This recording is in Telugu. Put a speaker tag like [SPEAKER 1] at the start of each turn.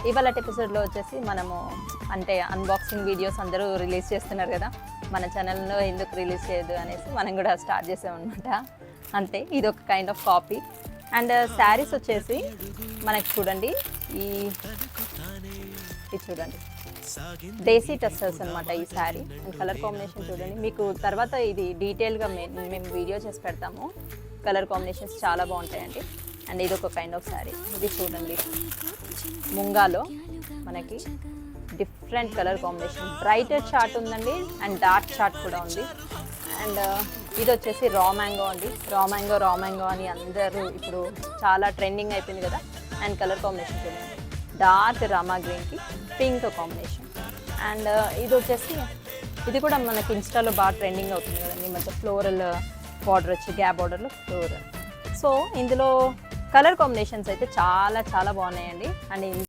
[SPEAKER 1] ఇవాళ ఎపిసోడ్లో వచ్చేసి మనము అంటే అన్బాక్సింగ్ వీడియోస్ అందరూ రిలీజ్ చేస్తున్నారు కదా, మన ఛానల్లో ఎందుకు రిలీజ్ చేయదు అనేసి మనం కూడా స్టార్ట్ చేసామన్నమాట. అంతే, ఇది ఒక kind of copy. And saris వచ్చేసి మనకి చూడండి, ఇది చూడండి దేశీ టస్సర్స్ అనమాట ఈ శారీ. అండ్ కలర్ కాంబినేషన్ చూడండి, మీకు తర్వాత ఇది డీటెయిల్గా మేము వీడియో చేసి పెడతాము. కలర్ కాంబినేషన్స్ చాలా బాగుంటాయండి. అండ్ ఇది ఒక కైండ్ ఆఫ్ శారీ. ఇది చూడండి, ముంగాలో మనకి different colour combination, brighter chart ఉందండి అండ్ డార్క్ చార్ట్ కూడా ఉంది. అండ్ ఇది వచ్చేసి రా మ్యాంగో అండి. రా మ్యాంగో అని అందరూ ఇప్పుడు చాలా ట్రెండింగ్ అయిపోయింది కదా. అండ్ కలర్ కాంబినేషన్ చూడండి, డార్క్ రామా గ్రీన్కి పింక్ కాంబినేషన్. అండ్ ఇది వచ్చేసి ఇది కూడా మనకి ఇన్స్టాలో బాగా ట్రెండింగ్ అవుతుంది కదండి, మంచి ఫ్లోరల్ బార్డర్ వచ్చి గ్యాప్ బార్డర్లో ఫ్లోరల్. సో ఇందులో కలర్ కాంబినేషన్స్ అయితే చాలా చాలా బాగున్నాయండి. అండ్